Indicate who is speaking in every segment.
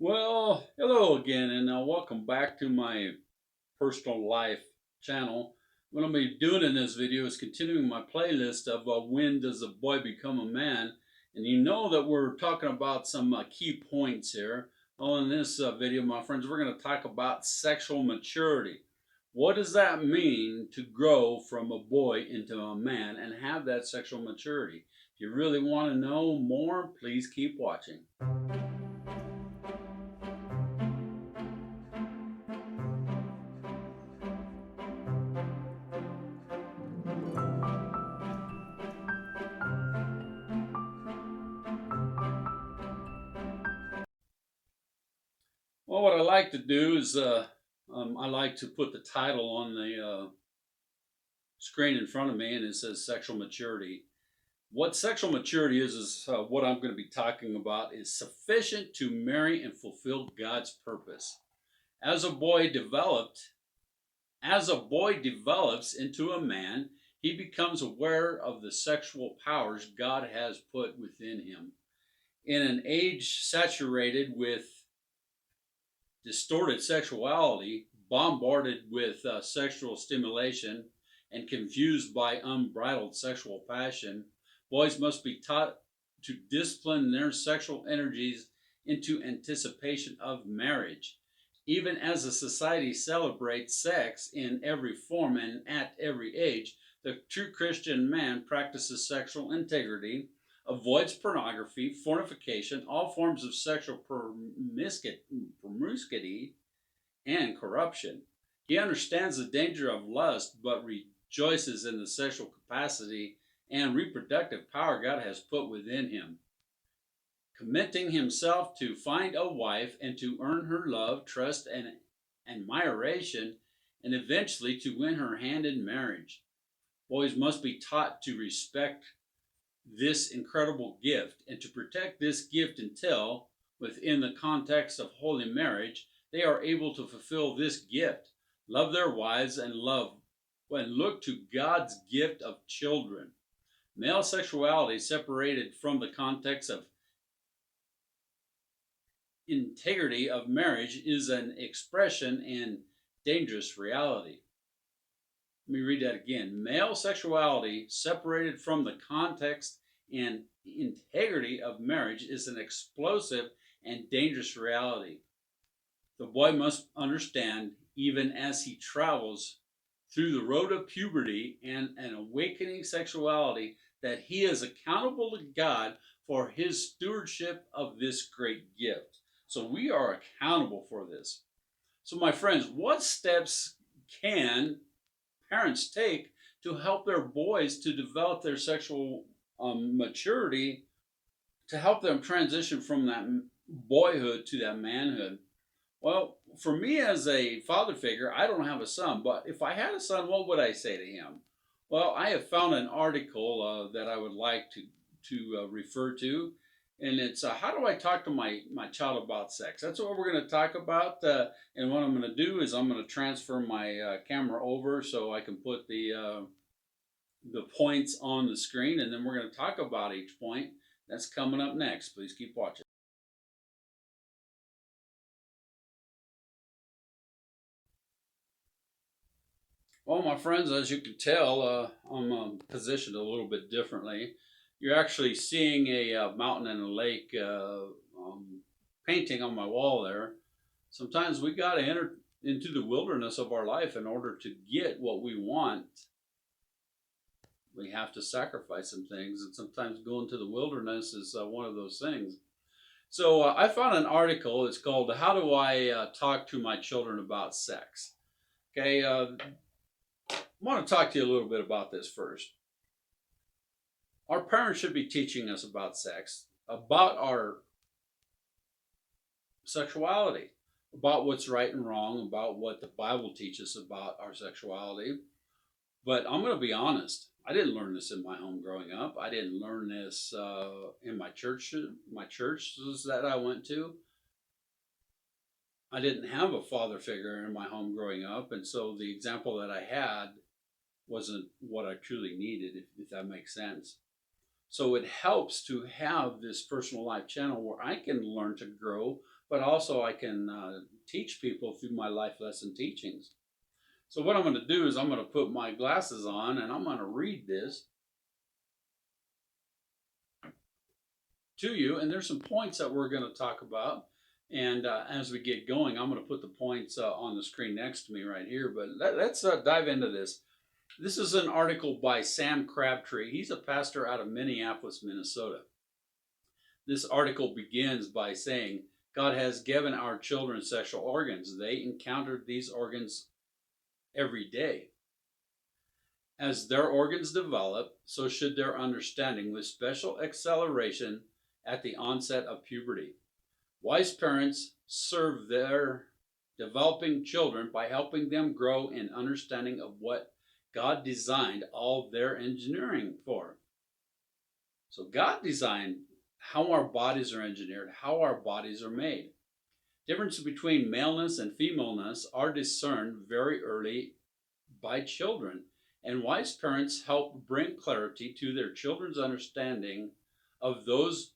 Speaker 1: Well, hello again, and welcome back to my personal life channel. What I'm going to be doing in this video is continuing my playlist of When Does a Boy Become a Man? And you know that we're talking about some key points here. Well, in this video, my friends, we're going to talk about sexual maturity. What does that mean to grow from a boy into a man and have that sexual maturity? If you really want to know more, please keep watching. Well, what I like to do is I like to put the title on the screen in front of me, and it says sexual maturity. What sexual maturity is what I'm going to be talking about is sufficient to marry and fulfill God's purpose. As a boy developed, as a boy develops into a man, he becomes aware of the sexual powers God has put within him. In an age saturated with distorted sexuality, bombarded with sexual stimulation, and confused by unbridled sexual passion, boys must be taught to discipline their sexual energies into anticipation of marriage. Even as a society celebrates sex in every form and at every age, the true Christian man practices sexual integrity, avoids pornography, fornication, all forms of sexual promiscuity, and corruption. He understands the danger of lust, but rejoices in the sexual capacity and reproductive power God has put within him, committing himself to find a wife and to earn her love, trust, and admiration, and eventually to win her hand in marriage. Boys must be taught to respect this incredible gift and to protect this gift until, within the context of holy marriage, they are able to fulfill this gift, love their wives, and look to God's gift of children. Male sexuality, separated from the context of integrity of marriage, is an expression and dangerous reality. Let me read that again. Male sexuality, separated from the context and integrity of marriage, is an explosive and dangerous reality. The boy must understand, even as he travels through the road of puberty and an awakening sexuality, that he is accountable to God for his stewardship of this great gift. So we are accountable for this. So, my friends, what steps can parents take to help their boys to develop their sexual maturity, to help them transition from that boyhood to that manhood? Well, for me as a father figure, I don't have a son, but if I had a son, what would I say to him? Well, I have found an article that I would like to refer to, and it's how do I talk to my child about sex? That's what we're going to talk about. And what I'm going to do is I'm going to transfer my camera over so I can put the points on the screen, and then we're going to talk about each point. That's coming up next. Please keep watching. Well, my friends, as you can tell, I'm positioned a little bit differently. You're actually seeing a mountain and a lake painting on my wall there. Sometimes we got to enter into the wilderness of our life in order to get what we want. We have to sacrifice some things, and sometimes going to the wilderness is one of those things. So I found an article. It's called "How Do I Talk to My Children About Sex?" Okay, I want to talk to you a little bit about this first. Our parents should be teaching us about sex, about our sexuality, about what's right and wrong, about what the Bible teaches about our sexuality. But I'm going to be honest. I didn't learn this in my home growing up. I didn't learn this in my churches that I went to. I didn't have a father figure in my home growing up, and so the example that I had wasn't what I truly needed, if that makes sense. So it helps to have this personal life channel where I can learn to grow, but also I can teach people through my life lesson teachings. So what I'm going to do is I'm going to put my glasses on and I'm going to read this to you. And there's some points that we're going to talk about. And as we get going, I'm going to put the points on the screen next to me right here. But let's dive into this. This is an article by Sam Crabtree. He's a pastor out of Minneapolis, Minnesota. This article begins by saying, God has given our children sexual organs. They encounter these organs every day. As their organs develop, so should their understanding, with special acceleration at the onset of puberty. Wise parents serve their developing children by helping them grow in understanding of what God designed all their engineering for. So God designed how our bodies are engineered, how our bodies are made. Differences between maleness and femaleness are discerned very early by children, and wise parents help bring clarity to their children's understanding of those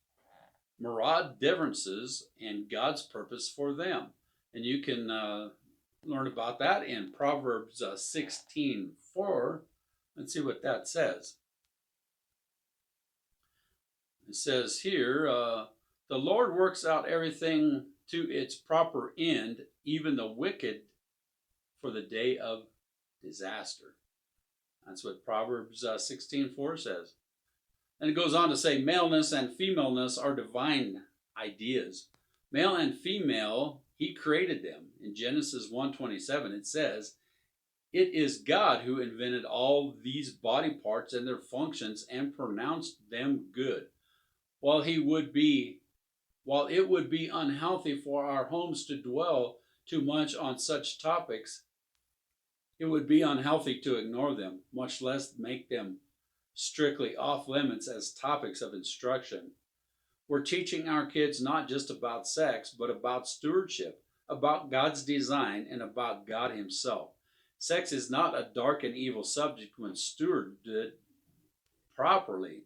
Speaker 1: myriad differences and God's purpose for them. And you can learn about that in Proverbs 16:4. Let's see what that says. It says here, the Lord works out everything to its proper end, even the wicked for the day of disaster. That's what Proverbs 16:4 says. And it goes on to say, maleness and femaleness are divine ideas. Male and female, he created them. In Genesis 1:27, it says, it is God who invented all these body parts and their functions and pronounced them good. While it would be unhealthy for our homes to dwell too much on such topics, it would be unhealthy to ignore them, much less make them strictly off limits as topics of instruction. We're teaching our kids not just about sex, but about stewardship, about God's design, and about God Himself. Sex is not a dark and evil subject when stewarded properly.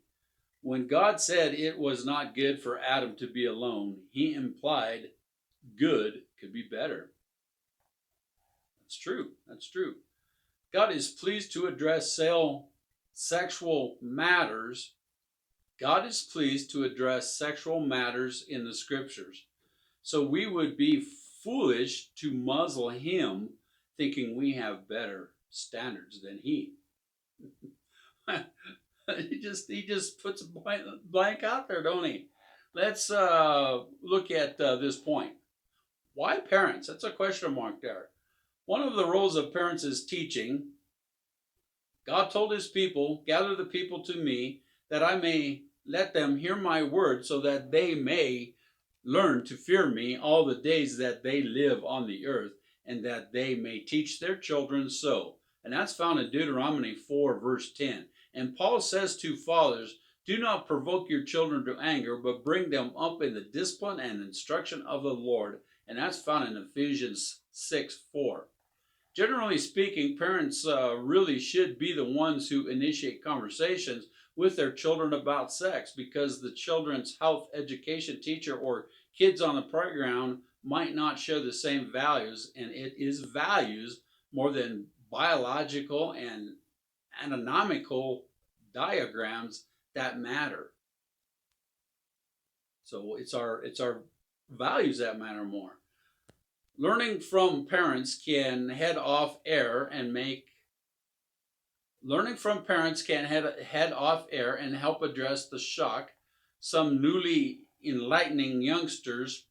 Speaker 1: When God said it was not good for Adam to be alone, He implied good could be better. That's true. That's true. God is pleased to address sexual matters. God is pleased to address sexual matters in the scriptures. So we would be foolish to muzzle Him thinking we have better standards than He. he just puts a blank out there, don't he? Let's look at this point. Why parents? That's a question mark there. One of the roles of parents is teaching. God told His people, gather the people to me, that I may let them hear my word, so that they may learn to fear me all the days that they live on the earth, and that they may teach their children so. And that's found in Deuteronomy 4, verse 10. And Paul says to fathers, do not provoke your children to anger, but bring them up in the discipline and instruction of the Lord. And that's found in Ephesians 6:4. Generally speaking, parents really should be the ones who initiate conversations with their children about sex, because the children's health education teacher or kids on the playground might not share the same values, and it is values more than biological and anatomical diagrams that matter. So it's our values that matter more. Learning from parents can head off error and help address the shock some newly enlightening youngsters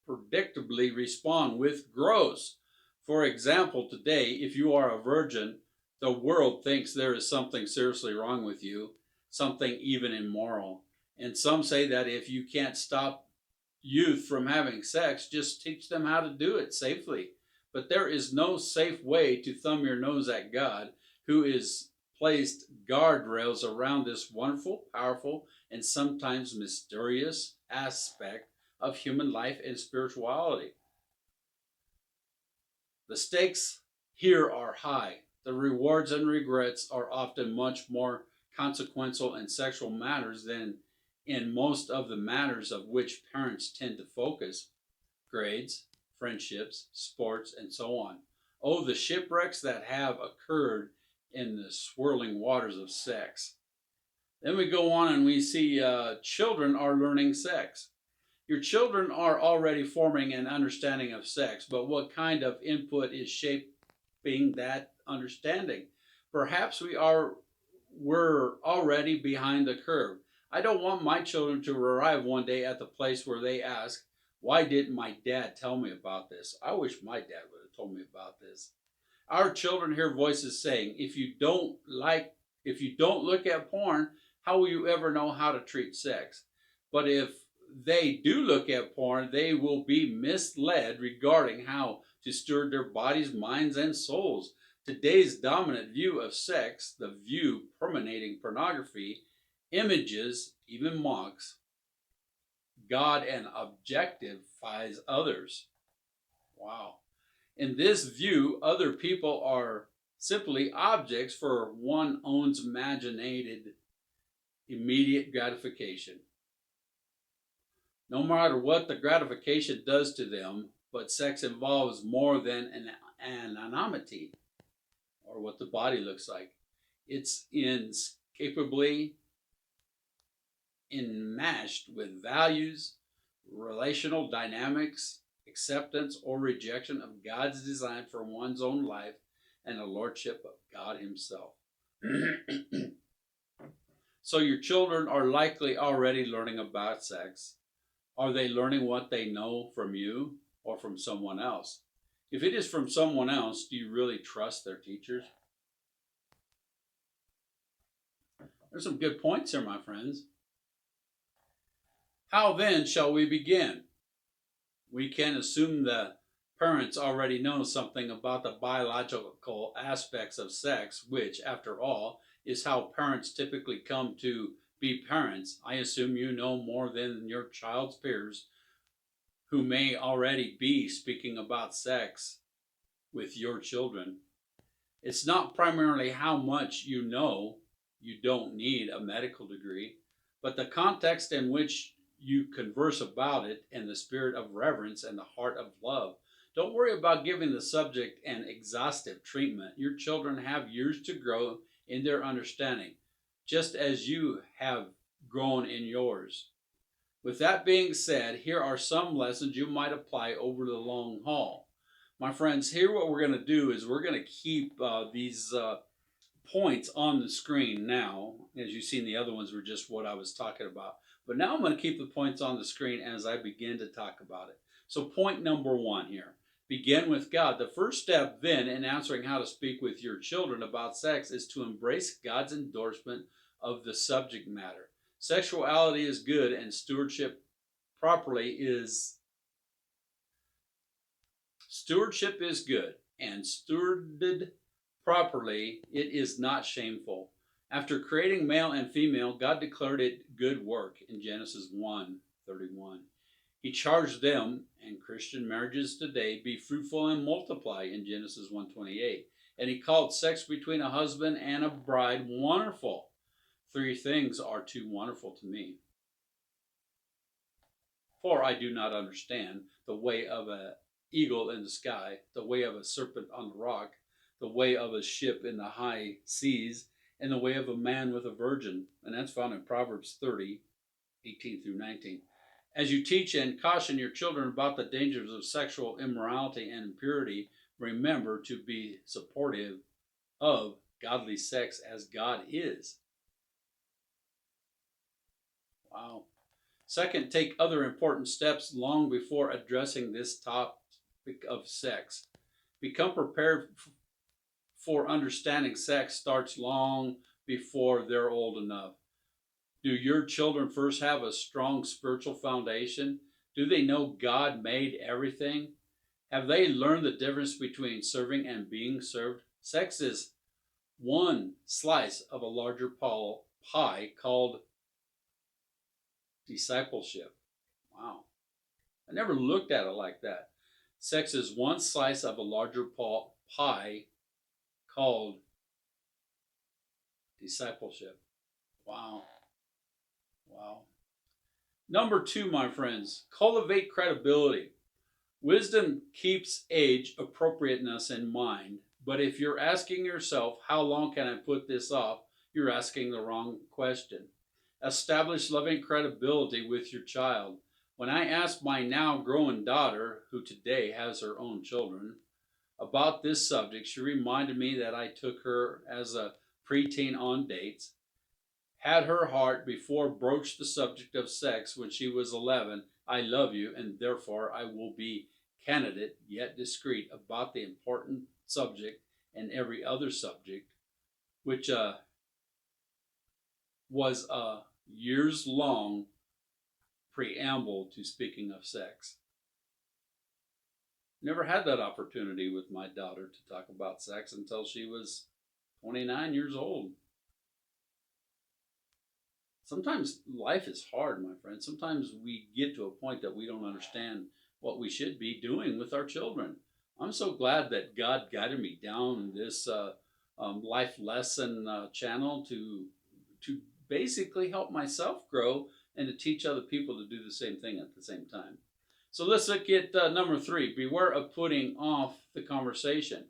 Speaker 1: predictably respond with gross. For example, today, if you are a virgin, the world thinks there is something seriously wrong with you, something even immoral. And some say that if you can't stop youth from having sex, just teach them how to do it safely. But there is no safe way to thumb your nose at God, who is placed guardrails around this wonderful, powerful, and sometimes mysterious aspect of human life and spirituality. The stakes here are high. The rewards and regrets are often much more consequential and sexual matters than in most of the matters of which parents tend to focus: grades, friendships, sports, and so on. Oh, the shipwrecks that have occurred in the swirling waters of sex. Then we go on and we see children are learning sex. Your children are already forming an understanding of sex, but what kind of input is shaping that understanding? Perhaps we're already behind the curve. I don't want my children to arrive one day at the place where they ask, "Why didn't my dad tell me about this? I wish my dad would have told me about this." Our children hear voices saying, if you don't look at porn, how will you ever know how to treat sex? But if they do look at porn, they will be misled regarding how to steward their bodies, minds, and souls. Today's dominant view of sex, the view permeating pornography, images, even mocks God and objectifies others. Wow. In this view, other people are simply objects for one own's imaginated immediate gratification. No matter what the gratification does to them, but sex involves more than an anonymity or what the body looks like. It's inescapably enmeshed with values, relational dynamics, acceptance or rejection of God's design for one's own life, and the lordship of God Himself. So your children are likely already learning about sex. Are they learning what they know from you or from someone else? If it is from someone else, do you really trust their teachers? There's some good points here, my friends. How then shall we begin? We can assume the parents already know something about the biological aspects of sex, which, after all, is how parents typically come to be parents. I assume you know more than your child's peers who may already be speaking about sex with your children. It's not primarily how much you know, you don't need a medical degree, but the context in which you converse about it and the spirit of reverence and the heart of love. Don't worry about giving the subject an exhaustive treatment. Your children have years to grow in their understanding, just as you have grown in yours. With that being said, here are some lessons you might apply over the long haul. My friends, here what we're going to do is we're going to keep these points on the screen now. As you've seen, the other ones were just what I was talking about. But now I'm going to keep the points on the screen as I begin to talk about it. So point number 1 here. Begin with God. The first step then in answering how to speak with your children about sex is to embrace God's endorsement of the subject matter. Sexuality is good and stewardship is good, and stewarded properly, it is not shameful. After creating male and female, God declared it good work in Genesis 1:31. He charged them, and Christian marriages today, be fruitful and multiply in Genesis 1:28. And he called sex between a husband and a bride wonderful. 3 things are too wonderful to me. For I do not understand the way of an eagle in the sky, the way of a serpent on the rock, the way of a ship in the high seas, and the way of a man with a virgin. And that's found in Proverbs 30:18-19. As you teach and caution your children about the dangers of sexual immorality and impurity, remember to be supportive of godly sex as God is. Wow. Second, take other important steps long before addressing this topic of sex. Become prepared for understanding sex starts long before they're old enough. Do your children first have a strong spiritual foundation? Do they know God made everything? Have they learned the difference between serving and being served? Sex is one slice of a larger pie called discipleship. Wow. I never looked at it like that. Sex is one slice of a larger pie called discipleship. Wow. Wow. Number two, my friends, cultivate credibility. Wisdom keeps age appropriateness in mind, but if you're asking yourself, how long can I put this off? You're asking the wrong question. Establish loving credibility with your child. When I asked my now growing daughter, who today has her own children, about this subject, she reminded me that I took her as a preteen on dates, had her heart before broached the subject of sex when she was 11. I love you, and therefore I will be candid yet discreet about the important subject and every other subject, which was a years long preamble to speaking of sex. Never had that opportunity with my daughter to talk about sex until she was 29 years old. Sometimes life is hard, my friend. Sometimes we get to a point that we don't understand what we should be doing with our children. I'm so glad that God guided me down this life lesson channel to basically help myself grow and to teach other people to do the same thing at the same time. So let's look at number three. Beware of putting off the conversation.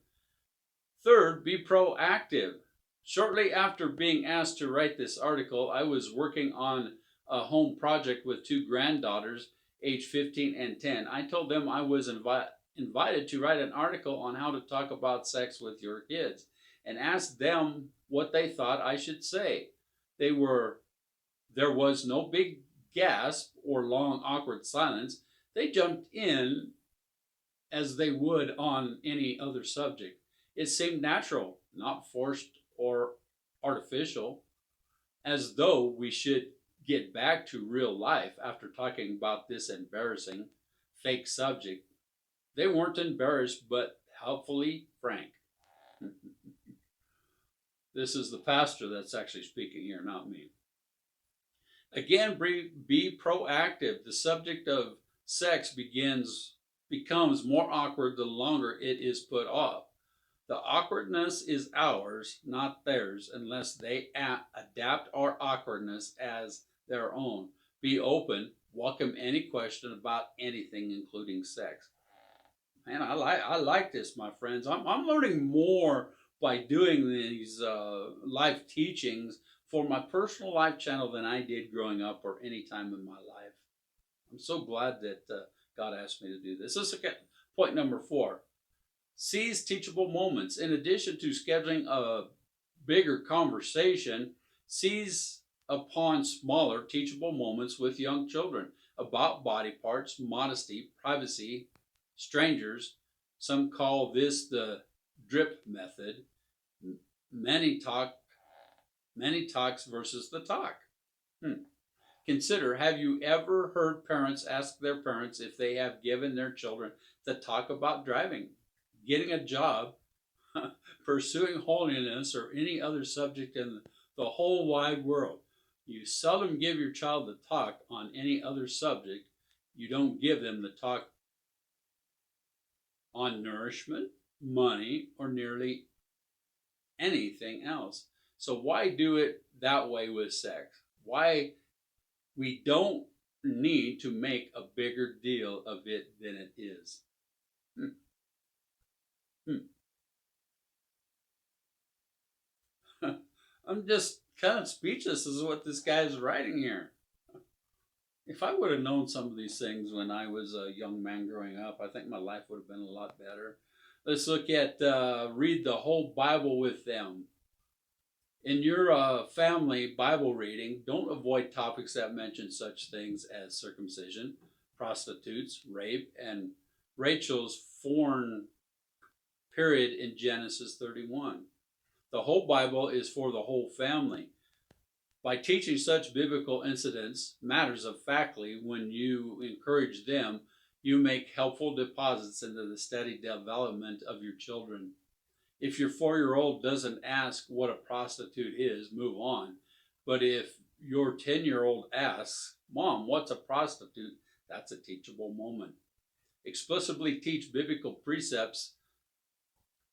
Speaker 1: Third, be proactive. Shortly after being asked to write this article, I was working on a home project with two granddaughters, age 15 and 10. I told them I was invited to write an article on how to talk about sex with your kids and asked them what they thought I should say. They were There was no big gasp or long awkward silence. They jumped in as they would on any other subject. It seemed natural, not forced or artificial, as though we should get back to real life after talking about this embarrassing fake subject. They weren't embarrassed, but helpfully frank. This is the pastor that's actually speaking here, not me. Again, be proactive. The subject of sex becomes more awkward the longer it is put off. The awkwardness is ours, not theirs, unless they adapt our awkwardness as their own. Be open, welcome any question about anything, including sex. Man, I like this, my friends. I'm learning more by doing these live teachings for my personal life channel than I did growing up or any time in my life. I'm so glad that God asked me to do this. Let's look at point number four. Seize teachable moments. In addition to scheduling a bigger conversation, seize upon smaller teachable moments with young children about body parts, modesty, privacy, strangers. Some call this the drip method. Many talk, many talks versus the talk. Consider, have you ever heard parents ask their parents if they have given their children the talk about driving, getting a job, pursuing holiness, or any other subject in the whole wide world? You seldom give your child the talk on any other subject. You don't give them the talk on nourishment, money, or nearly anything else. So why do it that way with sex? Why we don't need to make a bigger deal of it than it is. Hmm. Hmm. I'm just kind of speechless as to what this guy is writing here. If I would have known some of these things when I was a young man growing up, I think my life would have been a lot better. Let's look at read the whole Bible with them. In your family Bible reading, don't avoid topics that mention such things as circumcision, prostitutes, rape, and Rachel's foreign period in Genesis 31. The whole Bible is for the whole family. By teaching such biblical incidents, matters of factly, when you encourage them, you make helpful deposits into the steady development of your children. If your 4-year-old doesn't ask what a prostitute is, move on. But if your 10-year-old asks, Mom, what's a prostitute? That's a teachable moment. Explicitly teach biblical precepts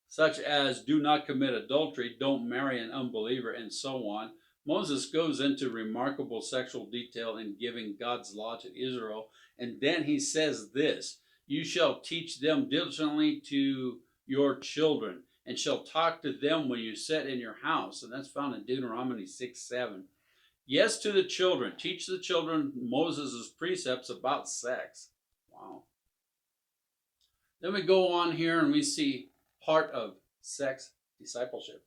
Speaker 1: such as do not commit adultery, don't marry an unbeliever, and so on, Moses goes into remarkable sexual detail in giving God's law to Israel, and then he says this: "You shall teach them diligently to your children, and shall talk to them when you sit in your house." And that's found in Deuteronomy 6:7. Yes, to the children. Teach the children Moses' precepts about sex. Wow. Then we go on here and we see part of sex discipleship.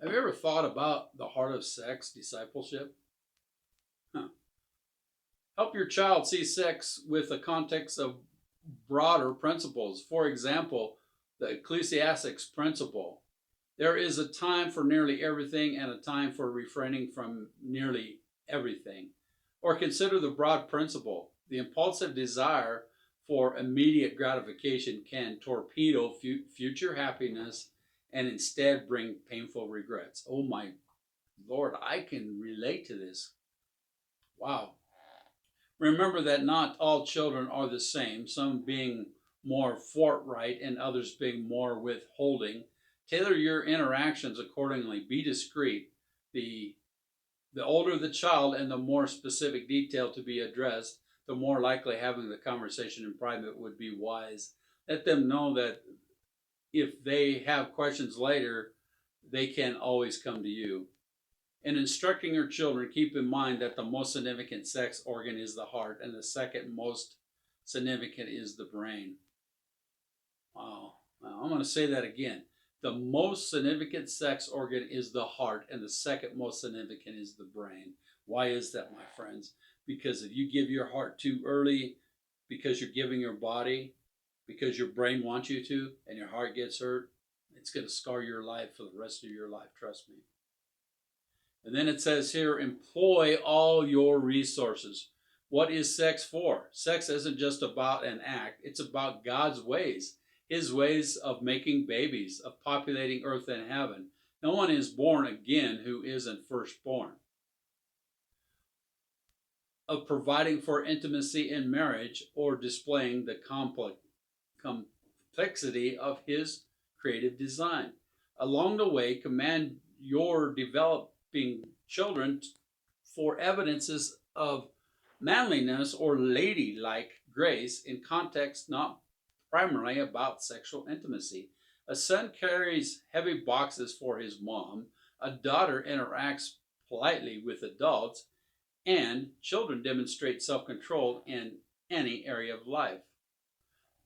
Speaker 1: Have you ever thought about the heart of sex discipleship? Huh. Help your child see sex with the context of broader principles. For example, the Ecclesiastics principle. There is a time for nearly everything and a time for refraining from nearly everything. Or consider the broad principle. The impulsive desire for immediate gratification can torpedo future happiness and instead bring painful regrets. Oh my Lord, I can relate to this. Wow. Remember that not all children are the same, some being more forthright and others being more withholding. Tailor your interactions accordingly. Be discreet. The older the child and the more specific detail to be addressed, the more likely having the conversation in private would be wise. Let them know that if they have questions later, they can always come to you. In instructing your children, keep in mind that the most significant sex organ is the heart, and the second most significant is the brain. Wow. Now, I'm going to say that again. The most significant sex organ is the heart, and the second most significant is the brain. Why is that, my friends? Because if you give your heart too early, because you're giving your body, because your brain wants you to, and your heart gets hurt, it's going to scar your life for the rest of your life, trust me. And then it says here, employ all your resources. What is sex for? Sex isn't just about an act, it's about God's ways. His ways of making babies, of populating earth and heaven. No one is born again who isn't firstborn. Of providing for intimacy in marriage or displaying the complexity of his creative design. Along the way, command your developing children for evidences of manliness or ladylike grace in context not primarily about sexual intimacy. A son carries heavy boxes for his mom, a daughter interacts politely with adults, and children demonstrate self-control in any area of life.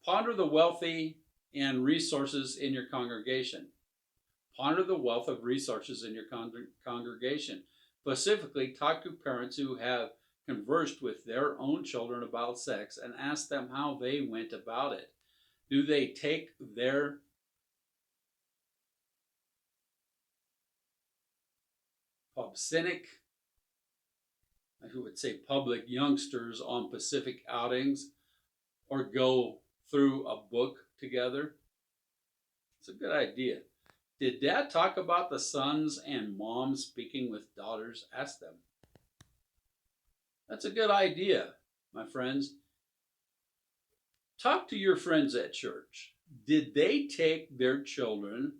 Speaker 1: Ponder the wealthy and resources in your congregation. Ponder the wealth of resources in your congregation. Specifically, talk to parents who have conversed with their own children about sex and ask them how they went about it. Do they take their pubsinic, who would say public youngsters on Pacific outings or go through a book together? It's a good idea. Did Dad talk about the sons and moms speaking with daughters? Ask them. That's a good idea, my friends. Talk to your friends at church. Did they take their children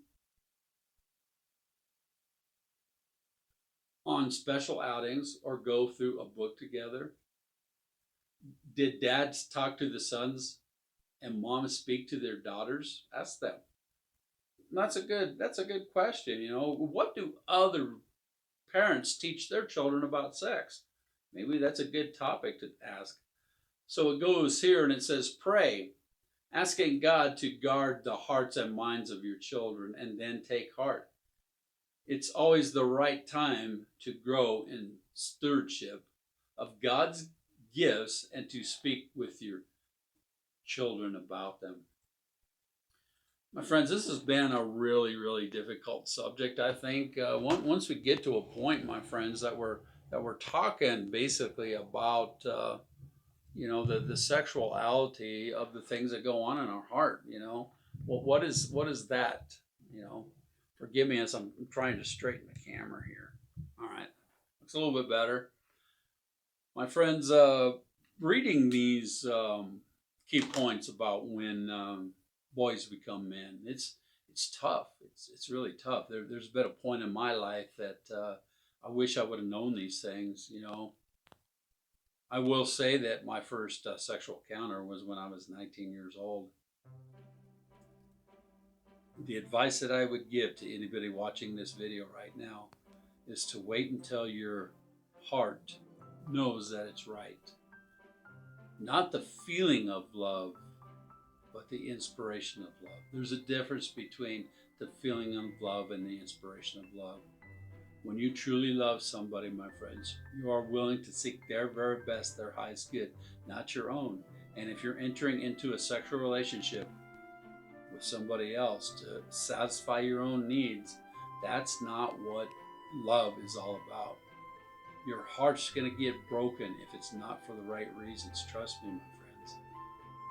Speaker 1: on special outings or go through a book together? Did dads talk to the sons and moms speak to their daughters? Ask them. That's a good question. You know, what do other parents teach their children about sex? Maybe that's a good topic to ask. So it goes here and it says, pray, asking God to guard the hearts and minds of your children, and then take heart. It's always the right time to grow in stewardship of God's gifts and to speak with your children about them. My friends, this has been a really, really difficult subject. I think once we get to a point, my friends, that we're talking basically about the sexuality of the things that go on in our heart. Well, what is that? Forgive me as I'm trying to straighten the camera here. All right, looks a little bit better, my friends. Reading these key points about when boys become men. It's it's tough. It's really tough. There's been a point in my life that I wish I would have known these things. I will say that my first sexual encounter was when I was 19 years old. The advice that I would give to anybody watching this video right now is to wait until your heart knows that it's right. Not the feeling of love, but the inspiration of love. There's a difference between the feeling of love and the inspiration of love. When you truly love somebody, my friends, you are willing to seek their very best, their highest good, not your own. And if you're entering into a sexual relationship with somebody else to satisfy your own needs, that's not what love is all about. Your heart's going to get broken if it's not for the right reasons. Trust me, my friends.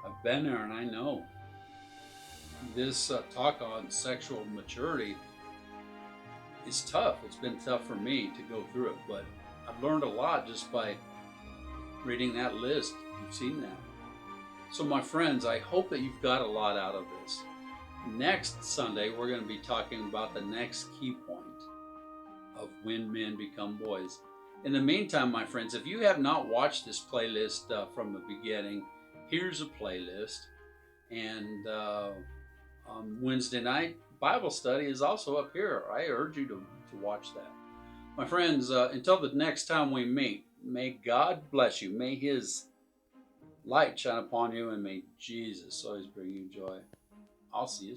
Speaker 1: I've been there and I know. This talk on sexual maturity is tough. It's been tough for me to go through it, but I've learned a lot just by reading that list. You've seen that. So, my friends, I hope that you've got a lot out of this. Next Sunday, we're going to be talking about the next key point of when men become boys. In the meantime, my friends, if you have not watched this playlist from the beginning, here's a playlist. And Wednesday night Bible study is also up here. I urge you to watch that. My friends, until the next time we meet, may God bless you. May His light shine upon you, and may Jesus always bring you joy. I'll see you.